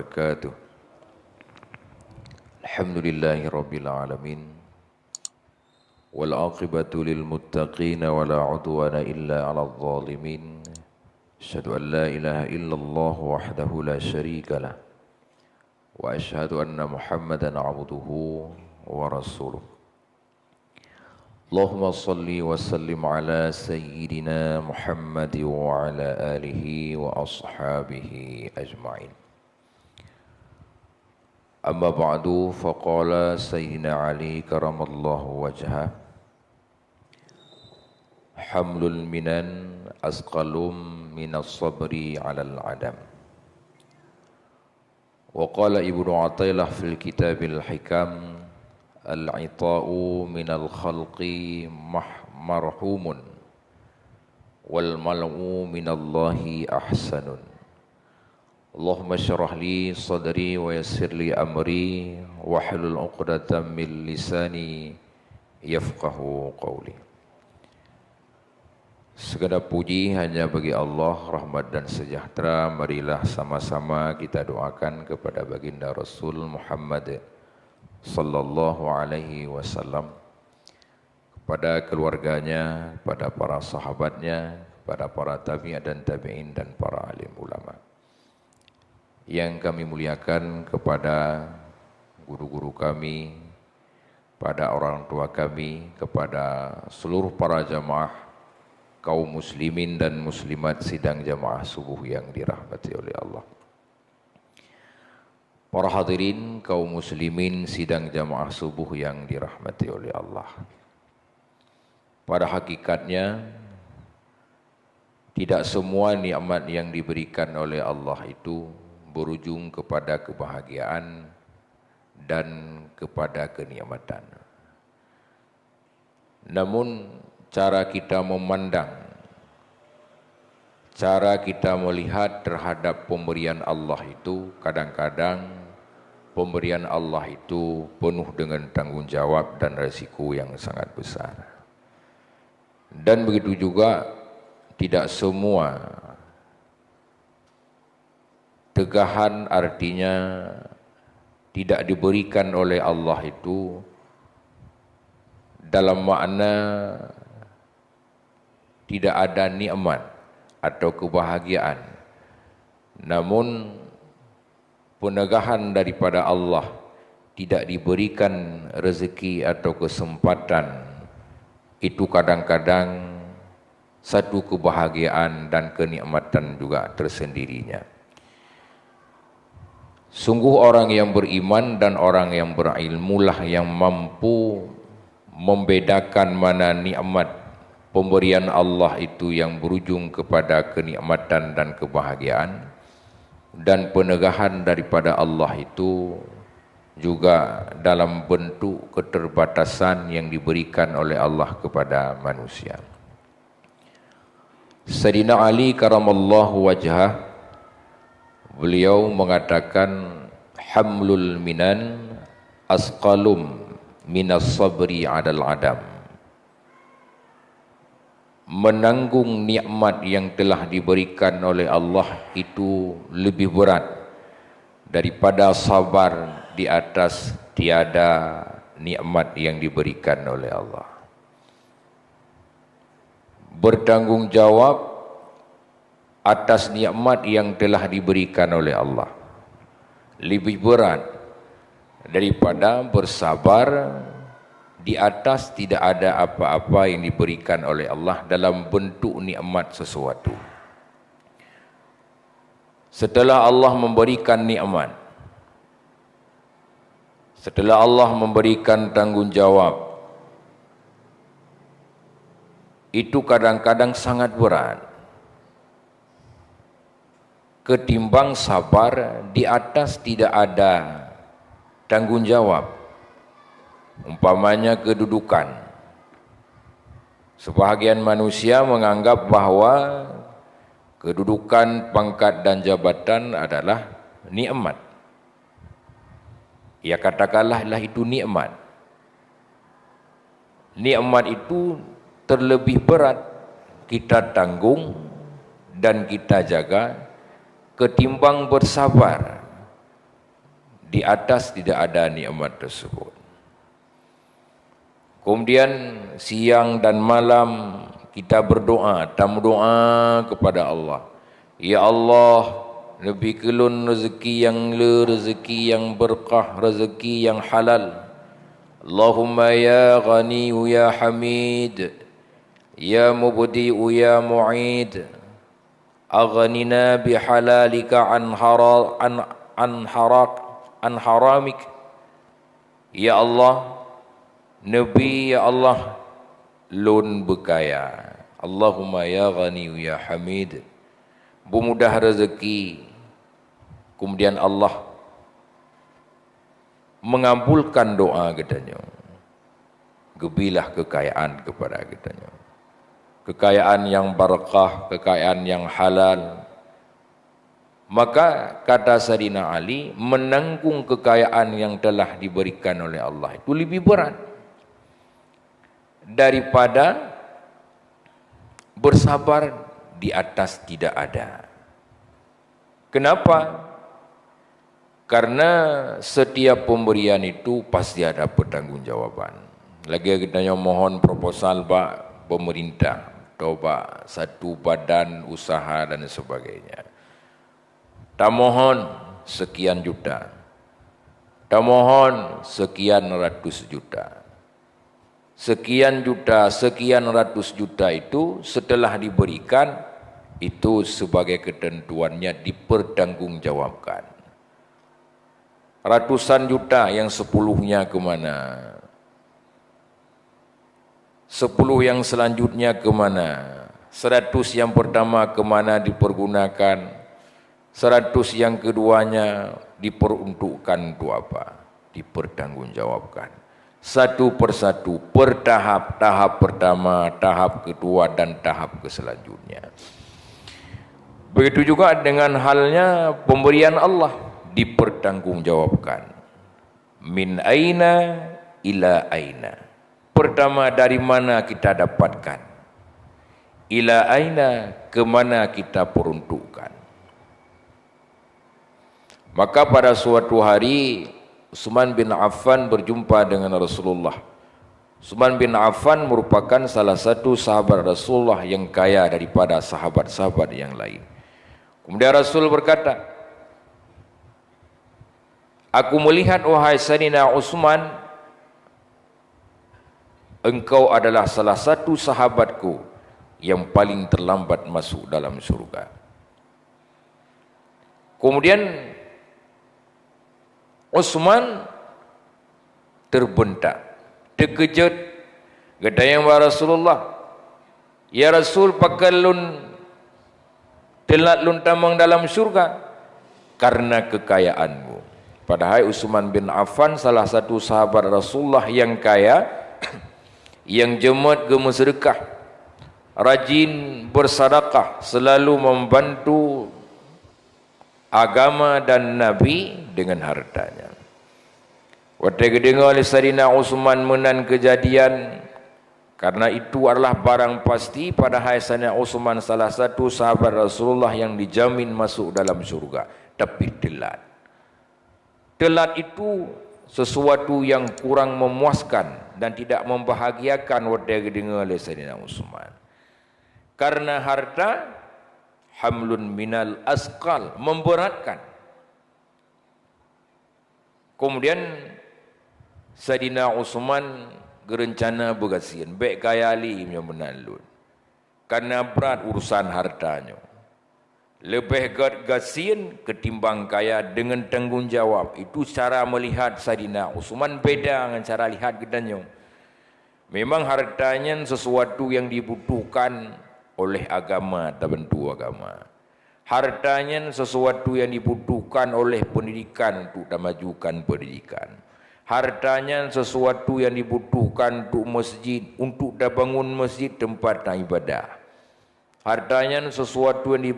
wabarakatuh. Alhamdulillahirabbil alamin. Wal aqibatu lil muttaqin wa la udwana illa 'alal zalimin. Asyhadu an la ilaha illallah wahdahu la syarika lah. Wa asyhadu anna Muhammadan 'abduhu wa rasuluh. Allahumma salli wa sallim ala sayyidina Muhammad wa ala alihi wa ashabihi ajma'in. Amma ba'du, faqala sayyidina Ali karamallahu wajhah, hamlul minan asqalum minas sabri alal adam. Wa qala Ibnu Athaillah fil kitabil hikam, al-'ita'u minal khalqi marhumun wal mal'u minallahi ahsanun. Allahumma syrah li sadri wa yassir li amri wahlul 'uqdatam min lisani yafqahu qawli. Segala puji hanya bagi Allah, rahmat dan sejahtera marilah sama-sama kita doakan kepada baginda Rasul Muhammad sallallahu alaihi wasallam, kepada keluarganya, kepada para sahabatnya, kepada para tabi'in dan tabi'in dan para alim ulama. Yang kami muliakan, kepada guru-guru kami, pada orang tua kami, kepada seluruh para jamaah kaum muslimin dan muslimat sidang jamaah subuh yang dirahmati oleh Allah. Para hadirin kaum muslimin sidang jamaah subuh yang dirahmati oleh Allah. Pada hakikatnya, tidak semua nikmat yang diberikan oleh Allah itu berujung kepada kebahagiaan dan kepada kenikmatan. Namun cara kita memandang, cara kita melihat terhadap pemberian Allah itu, kadang-kadang pemberian Allah itu penuh dengan tanggungjawab dan resiko yang sangat besar. Dan begitu juga tidak semua tegahan, artinya tidak diberikan oleh Allah itu dalam makna tidak ada nikmat atau kebahagiaan. Namun penegahan daripada Allah tidak diberikan rezeki atau kesempatan itu kadang-kadang satu kebahagiaan dan kenikmatan juga tersendirinya. Sungguh orang yang beriman dan orang yang berilmulah yang mampu membedakan mana nikmat pemberian Allah itu yang berujung kepada kenikmatan dan kebahagiaan, dan penegahan daripada Allah itu juga dalam bentuk keterbatasan yang diberikan oleh Allah kepada manusia. Sayyidina Ali karamallahu wajhah, beliau mengatakan, hamlul minan asqalum minas sabri adal adam. Menanggung nikmat yang telah diberikan oleh Allah itu lebih berat daripada sabar di atas tiada nikmat yang diberikan oleh Allah. Bertanggungjawab atas nikmat yang telah diberikan oleh Allah lebih berat daripada bersabar di atas tidak ada apa-apa yang diberikan oleh Allah dalam bentuk nikmat sesuatu. Setelah Allah memberikan nikmat, setelah Allah memberikan tanggungjawab, itu kadang-kadang sangat berat ketimbang sabar di atas tidak ada tanggungjawab. Umpamanya kedudukan. Sebahagian manusia menganggap bahawa kedudukan, pangkat dan jabatan adalah nikmat. Ya katakanlah itu nikmat. Nikmat itu terlebih berat kita tanggung dan kita jaga ketimbang bersabar di atas tidak ada nikmat tersebut. Kemudian siang dan malam kita berdoa, tamu doa kepada Allah. Ya Allah, lebih kelun rezeki yang rezeki yang berkah, rezeki yang halal. Allahumma ya Ghani ya Hamid, ya Mubdi'u ya Mu'id, aghnina bihalalika an haramik. Ya Allah, Nabi ya Allah, lun bekaya. Allahumma ya Ghani ya Hamid, bermudah rezeki. Kemudian Allah mengabulkan doa katanya. Gebilah kekayaan kepada katanya. Kekayaan yang barakah, kekayaan yang halal. Maka kata Sayyidina Ali, menanggung kekayaan yang telah diberikan oleh Allah itu lebih berat daripada bersabar di atas tidak ada. Kenapa? Karena setiap pemberian itu pasti ada pertanggungjawaban. Lagi kita mohon proposal pak pemerintah, atau pak satu badan usaha dan sebagainya. Tak mohon sekian juta, tak mohon sekian ratus juta. Sekian juta, sekian ratus juta itu setelah diberikan, itu sebagai ketentuannya dipertanggungjawabkan. Ratusan juta yang 10-nya kemana? 10 yang selanjutnya kemana? 100 yang pertama kemana dipergunakan? 100 yang keduanya diperuntukkan untuk apa? Dipertanggungjawabkan. Satu persatu, bertahap, tahap pertama, tahap kedua dan tahap selanjutnya. Begitu juga dengan halnya pemberian Allah dipertanggungjawabkan. Min aina ila aina. Pertama, dari mana kita dapatkan? Ila aina, ke mana kita peruntukkan? Maka pada suatu hari Utsman bin Affan berjumpa dengan Rasulullah. Utsman bin Affan merupakan salah satu sahabat Rasulullah yang kaya daripada sahabat-sahabat yang lain. Kemudian Rasul berkata, aku melihat wahai Sayyidina Utsman, engkau adalah salah satu sahabatku yang paling terlambat masuk dalam surga. Kemudian Utsman terbentak, terkejut. Kata yang Rasulullah, ya Rasul, pakalun telat lun tamang dalam surga karena kekayaanmu. Padahal Utsman bin Affan salah satu sahabat Rasulullah yang kaya, yang jemaat bersedekah, rajin bersedekah, selalu membantu agama dan Nabi dengan hartanya. Waktu kedengar oleh Sayyidina Utsman menan kejadian, karena itu adalah barang pasti pada Sayyidina Utsman salah satu sahabat Rasulullah yang dijamin masuk dalam surga, tapi telat. Telat itu sesuatu yang kurang memuaskan dan tidak membahagiakan waktu kedengar oleh Sayyidina Utsman. Karena harta hamlun minal asqal, memberatkan. Kemudian Sayyidina Utsman berencana bergasian, baik kaya ali punya menalun. Karena berat urusan hartanya. Lebih gasian ketimbang kaya dengan tanggungjawab. Itu cara melihat Sayyidina Utsman beda dengan cara lihat gedanya. Memang hartanya sesuatu yang dibutuhkan oleh agama, terbentuk agama. Hartanya sesuatu yang dibutuhkan oleh pendidikan untuk memajukan pendidikan. Hartanya sesuatu yang dibutuhkan untuk masjid, untuk bangun masjid tempat ibadah. Hartanya sesuatu yang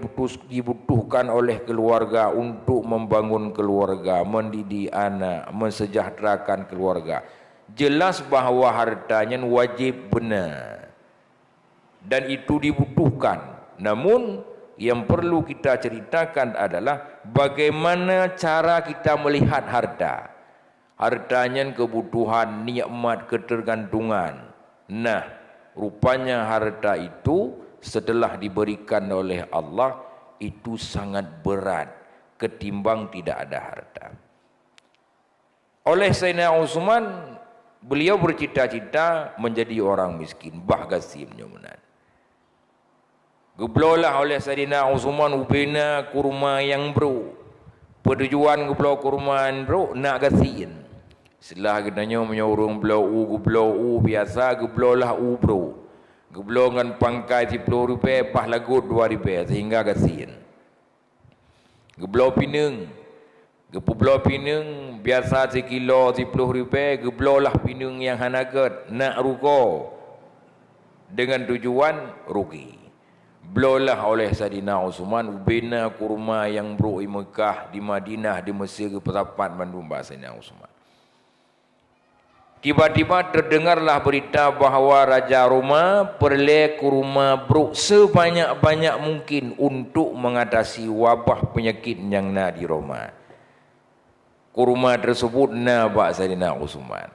dibutuhkan oleh keluarga untuk membangun keluarga, mendidik anak, mensejahterakan keluarga. Jelas bahawa hartanya wajib benar dan itu dibutuhkan. Namun yang perlu kita ceritakan adalah bagaimana cara kita melihat harta. Hartanya kebutuhan, nikmat, ketergantungan. Nah, rupanya harta itu setelah diberikan oleh Allah itu sangat berat ketimbang tidak ada harta. Oleh Sayyidina Utsman, beliau bercita-cita menjadi orang miskin, bahgasimnya menan. Geblolah oleh Sayyidina Utsman ubena kurma yang bro. Pertujuan geblo kurma yang bro nak gasin. Setelah katanya menyuruh geblo biasa geblolah bro. Geblo dengan pangkai RM10, pah lagut RM2 sehingga gasin. Geblo pinang. Geblo pinang biasa sekilo RM10, geblo lah pinang yang hanagat nak ruko dengan tujuan rugi. Blolah oleh Sayyidina Utsman ubena kurma yang bro di Mekah, di Madinah, di Mesir, ke Petapat Bandung bahasa Sayyidina Utsman. Tiba-tiba terdengarlah berita bahawa Raja Roma perle kurma bro sebanyak-banyak mungkin untuk mengatasi wabah penyakit yang nak di Roma. Kurma tersebut nabak Sayyidina Utsman.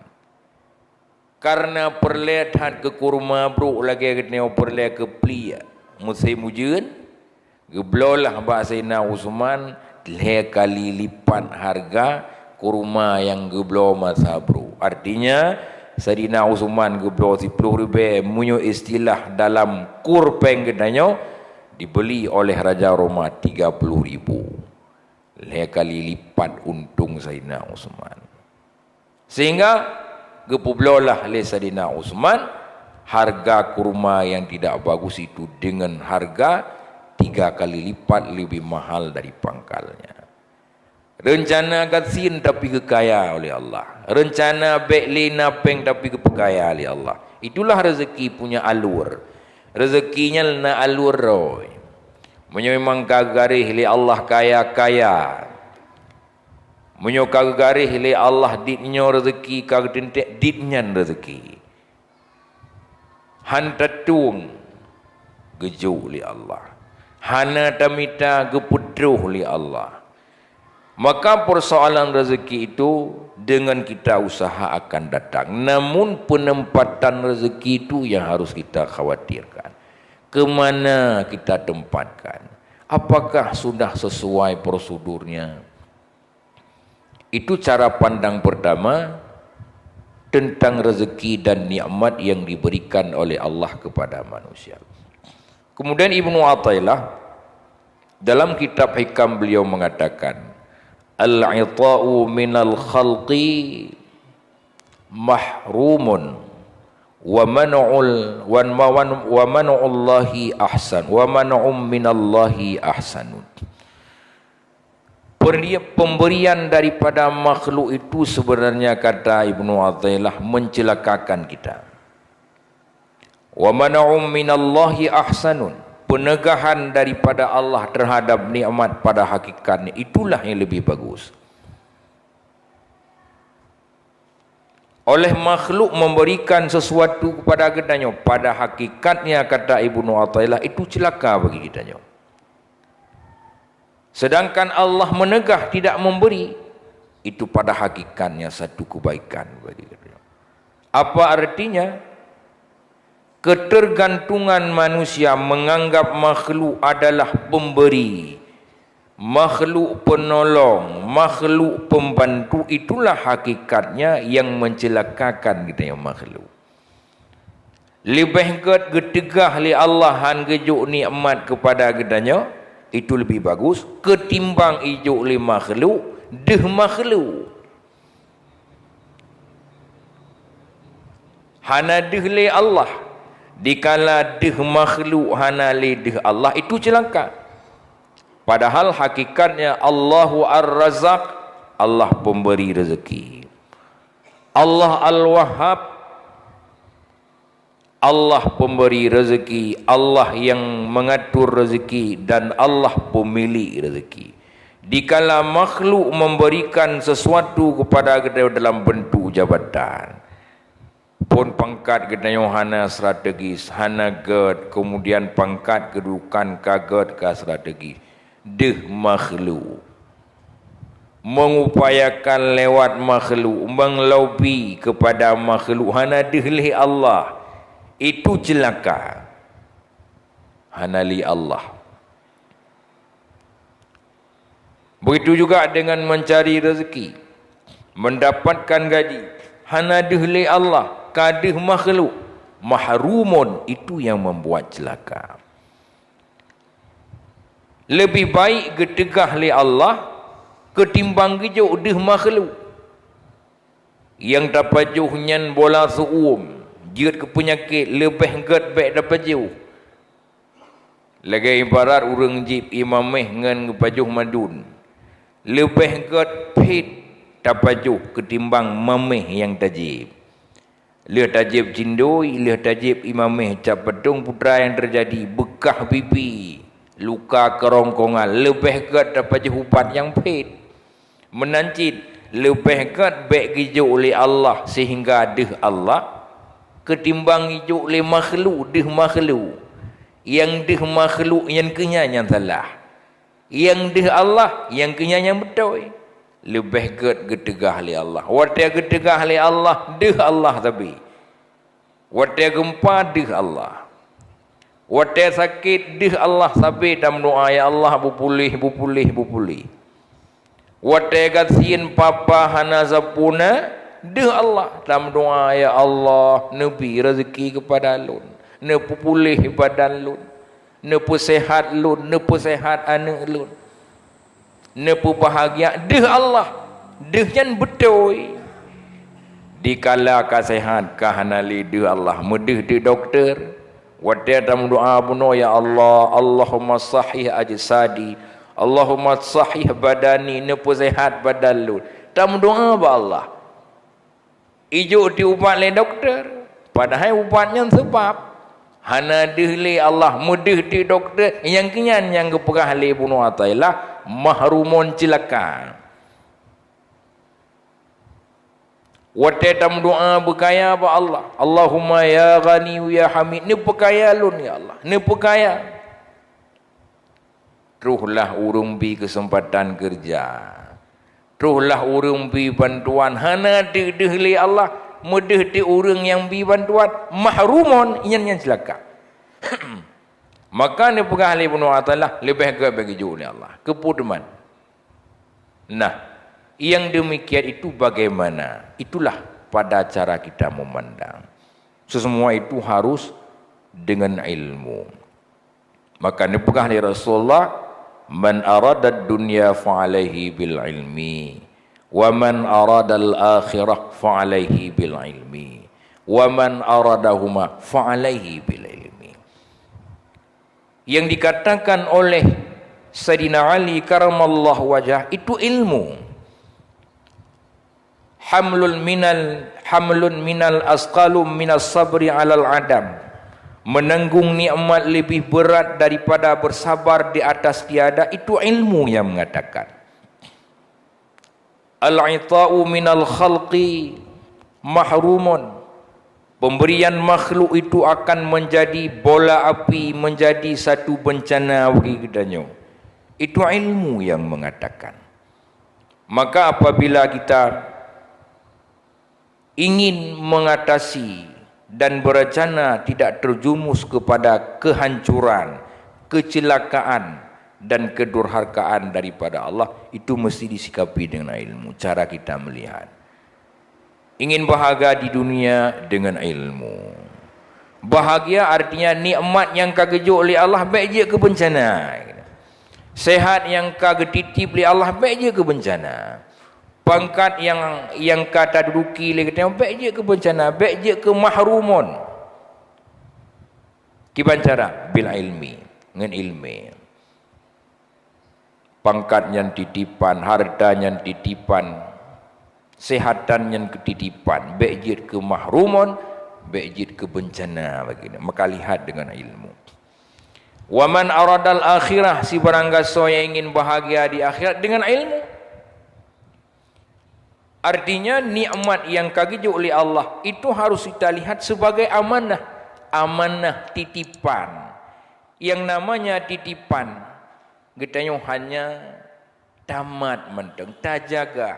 Karena perle had ke kurma bro lagi kena perle ke plia musim hujan, geblolah bak Sayyidina Utsman 3 kali lipat harga kurma yang geblo masa bro. Artinya Sayyidina Utsman geblo RM10 munyo istilah dalam kurpeng gedanya dibeli oleh Raja Roma 30.000. 3 kali lipat untung Sayyidina Utsman. Sehingga gepublolah oleh Sayyidina Utsman harga kurma yang tidak bagus itu dengan harga 3 kali lipat lebih mahal dari pangkalnya. Rencana gasin tapi kekaya oleh Allah. Rencana bekli napeng tapi kekaya oleh Allah. Itulah rezeki punya alur. Rezekinya na alur roy. Memang kagarih li Allah kaya-kaya. Menyo kagarih li Allah ditnyo rezeki kagedentek ditnyan rezeki. Han tatung gejuk li Allah. Hana tamita gepudruh li Allah. Maka persoalan rezeki itu dengan kita usaha akan datang. Namun penempatan rezeki itu yang harus kita khawatirkan. Kemana kita tempatkan? Apakah sudah sesuai prosedurnya? Itu cara pandang pertama tentang rezeki dan nikmat yang diberikan oleh Allah kepada manusia. Kemudian Ibnu Athaillah dalam kitab Hikam beliau mengatakan, al-'ita'u minal khalqi mahrumun wa man'ullahi ahsan wa man'um minallahi ahsanun. Pemberian daripada makhluk itu sebenarnya kata Ibnu Athaillah mencelakakan kita. Wa man'um minallahi ahsanun. Penegahan daripada Allah terhadap nikmat pada hakikatnya itulah yang lebih bagus. Oleh makhluk memberikan sesuatu kepada kitanya pada hakikatnya kata Ibnu Athaillah itu celaka bagi kitanya. Sedangkan Allah menegah tidak memberi itu pada hakikatnya satu kebaikan bagi kitanya. Apa artinya? Ketergantungan manusia menganggap makhluk adalah pemberi, makhluk penolong, makhluk pembantu, itulah hakikatnya yang mencelakakan kita yang makhluk. Lebih getegah li Allah han gejuk nikmat kepada gedanya, itu lebih bagus ketimbang ijuk li makhluk, deh makhluk. Hana deh li Allah. Dikala deh makhluk hana li deh Allah itu celaka. Padahal hakikatnya Allahu Ar-Razzaq, Allah pemberi rezeki. Allah Al-Wahhab, Allah pemberi rezeki, Allah yang mengatur rezeki dan Allah pemilik rezeki. Dikala makhluk memberikan sesuatu kepada kita dalam bentuk jabatan, pun pangkat gedayo hana strategis, hana ged, kemudian pangkat kedudukan kaget ke strategi. Deh makhluk. Mengupayakan lewat makhluk, menglobi kepada makhluk, hana dihli Allah. Itu celaka. Hana li Allah. Begitu juga dengan mencari rezeki, mendapatkan gaji, hana dihli Allah, kadih makhluk, mahrumun, itu yang membuat celaka. Lebih baik getegah li Allah ketimbang gejuk dih makhluk. Yang dapat jauh nyan bola suum, jiut ke penyakit, lebih get baik dapat jauh. Lagi ibarat urang jip imameh ngan kepajuh madun. Lebih get pit dapat jauh ketimbang mameh yang tajib. Leh tajib cindoi, leh tajib imameh cap pedung putra yang terjadi, bekah pipi, luka kerongkongan, lebih get dapat jauh ubat yang pit. Menancit lebih kat baik hijuk oleh Allah sehingga deh Allah ketimbang hijuk oleh makhluk deh makhluk. Yang deh makhluk yang kenyang yang salah, yang deh Allah yang kenyang yang betul. Lebih kat getegah oleh Allah. Watia getegah oleh Allah deh Allah tapi watia gempa deh Allah, watia sakit deh Allah tapi dalam doa ya Allah bupulih. Watai kasihin papa hana zapuna deh Allah dalam doa ya Allah nebi rezeki kepada lun, nepu pulih badan lun, nepu sehat lun, nepu sehat anak lun, nepu bahagia deh Allah, deh yang betul. Dikala kasehat kahanali deh Allah, medeh deh doktor. Watai dalam doa buno ya Allah, Allahumma sahih ajsadi, Allahumma sahih badani, nepu sehat badan lu. Tam doa ba Allah. Ijo diubat le doktor. Padahal ubatnya sebab hana dihli Allah mudih di doktor yang kenyan yang keperah le bunuh atailah mahrumun celaka. Wate tam doa berkaya ba Allah. Allahumma ya ghani ya hamid. Nepu kaya lun ya Allah. Nepu kaya. Teruhlah urung bi kesempatan kerja. Teruhlah urung bi bantuan. Hana dihli Allah. Medih di urung yang bi bantuan. Mahrumun. Yang celaka. Maka ni pegah ahli bunuh atalah. Lebih ke bagi jauh ni Allah. Keputuman. Nah. Yang demikian itu bagaimana? Itulah pada cara kita memandang. Sesemua itu harus dengan ilmu. Maka ni pegah ni Rasulullah. Man arada dunya fa'alaihi bil ilmi wa man arada al akhirah fa'alaihi bil ilmi wa man aradahuma fa'alaihi bil ilmi. Yang dikatakan oleh Sayyidina Ali karamallahu wajah itu ilmu. Hamlun minal asqalum minas sabri alal adam. Menanggung nikmat lebih berat daripada bersabar di atas tiada, itu ilmu yang mengatakan. Al-'ita'u minal khalqi mahrumun. Pemberian makhluk itu akan menjadi bola api, menjadi satu bencana bagi kitanya. Itu ilmu yang mengatakan. Maka apabila kita ingin mengatasi dan berencana tidak terjumus kepada kehancuran, kecelakaan dan kedurhakaan daripada Allah, itu mesti disikapi dengan ilmu. Cara kita melihat. Ingin bahagia di dunia dengan ilmu. Bahagia artinya nikmat yang kagejuk oleh Allah baik je ke bencana. Sehat yang kagetitip oleh Allah baik je ke bencana. Pangkat yang kata duduki le kata baik je ke bencana, baik je ke mahrumun. Kiban cara bil ilmi, dengan ilmi. Pangkat yang titipan, harta yang titipan, sehatan yang ketitipan, baik je ke mahrumun, baik je ke bencana begini. Maka lihat dengan ilmu. Wa man aradal akhirah, si barang gaso yang ingin bahagia di akhirat dengan ilmu. Artinya nikmat yang kagijuk oleh Allah itu harus kita lihat sebagai amanah. Amanah titipan. Yang namanya titipan, kita hanya tamat menteng, tak jaga.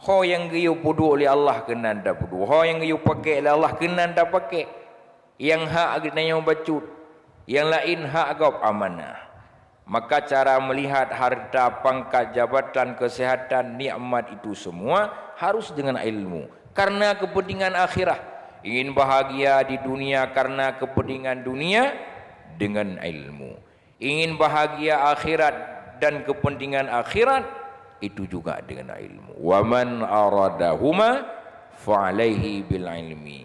Ho yang giyu pudu oleh Allah kena anda pudu. Ho yang giyu pakai oleh Allah kena anda pakai. Yang hak kita bacut. Yang lain hak agak amanah. Maka cara melihat harta, pangkat, jabatan, kesehatan, nikmat itu semua harus dengan ilmu. Karena kepentingan akhirah. Ingin bahagia di dunia karena kepentingan dunia dengan ilmu. Ingin bahagia akhirat dan kepentingan akhirat itu juga dengan ilmu. Wa man aradahuma fa alaihi bil ilmi.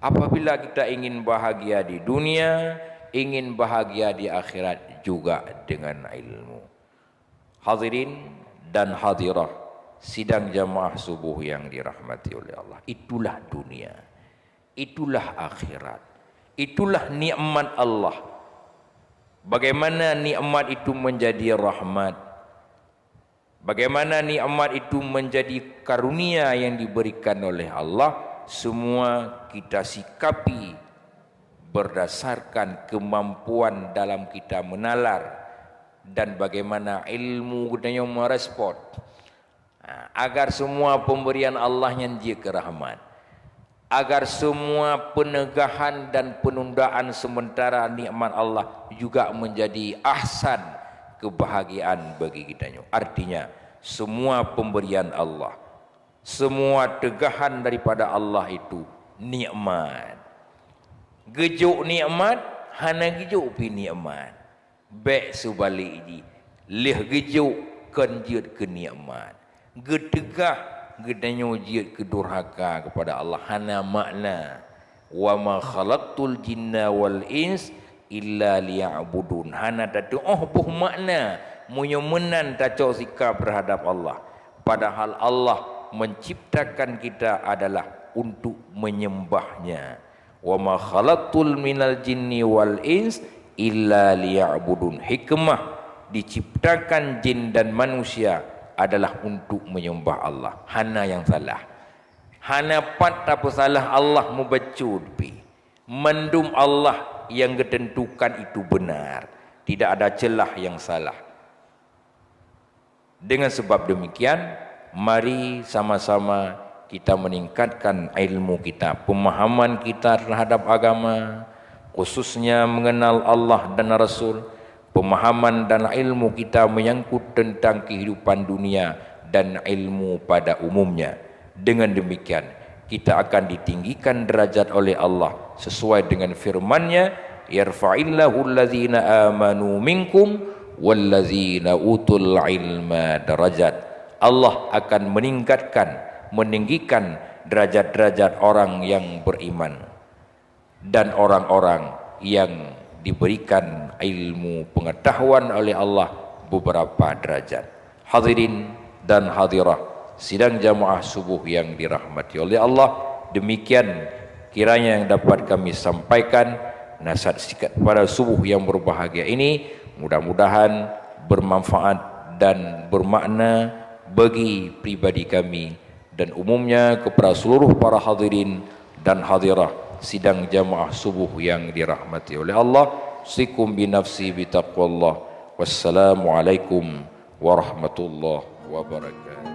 Apabila kita ingin bahagia di dunia, ingin bahagia di akhirat juga dengan ilmu. Hadirin dan hadirah sidang jamaah subuh yang dirahmati oleh Allah. Itulah dunia. Itulah akhirat. Itulah nikmat Allah. Bagaimana nikmat itu menjadi rahmat. Bagaimana nikmat itu menjadi karunia yang diberikan oleh Allah. Semua kita sikapi berdasarkan kemampuan dalam kita menalar dan bagaimana ilmu kita merespon agar semua pemberian Allah yang dia kerahmat, agar semua penegahan dan penundaan sementara nikmat Allah juga menjadi ahsan kebahagiaan bagi kita. Artinya semua pemberian Allah, semua tegahan daripada Allah itu nikmat. Gejuk nikmat, hana gejuk pi nikmat. Baik sebalik ini, leh gejuk kenjut ke nikmat. Getegah gedanyo jiat ke durhaka kepada Allah, hana makna. Wa ma khalaqtul jinna wal ins illa liya'budun. Hana tatu buh makna munyo menan taco sikap berhadap Allah. Padahal Allah menciptakan kita adalah untuk menyembahnya. Wa ma khalaqtul minal jinni wal ins illa liya'budun. Hikmah diciptakan jin dan manusia adalah untuk menyembah Allah. Hana yang salah. Hana pat apa salah Allah membacut pi. Mendum Allah yang ketentukan itu benar. Tidak ada celah yang salah. Dengan sebab demikian, mari sama-sama kita meningkatkan ilmu kita, pemahaman kita terhadap agama, khususnya mengenal Allah dan Rasul, pemahaman dan ilmu kita menyangkut tentang kehidupan dunia dan ilmu pada umumnya. Dengan demikian, kita akan ditinggikan derajat oleh Allah sesuai dengan firman-Nya, yarfa'illahu allazina amanu minkum wallazina utul ilma darajat. Allah akan meninggikan derajat-derajat orang yang beriman dan orang-orang yang diberikan ilmu pengetahuan oleh Allah beberapa derajat. Hadirin dan hadirah sidang jamaah subuh yang dirahmati oleh Allah, demikian kiranya yang dapat kami sampaikan nasihat singkat pada subuh yang berbahagia ini. Mudah-mudahan bermanfaat dan bermakna bagi pribadi kami dan umumnya kepada seluruh para hadirin dan hadirah sidang jamaah subuh yang dirahmati oleh Allah. Sikum binafsi bitaqwallah. Wassalamualaikum warahmatullahi wabarakatuh.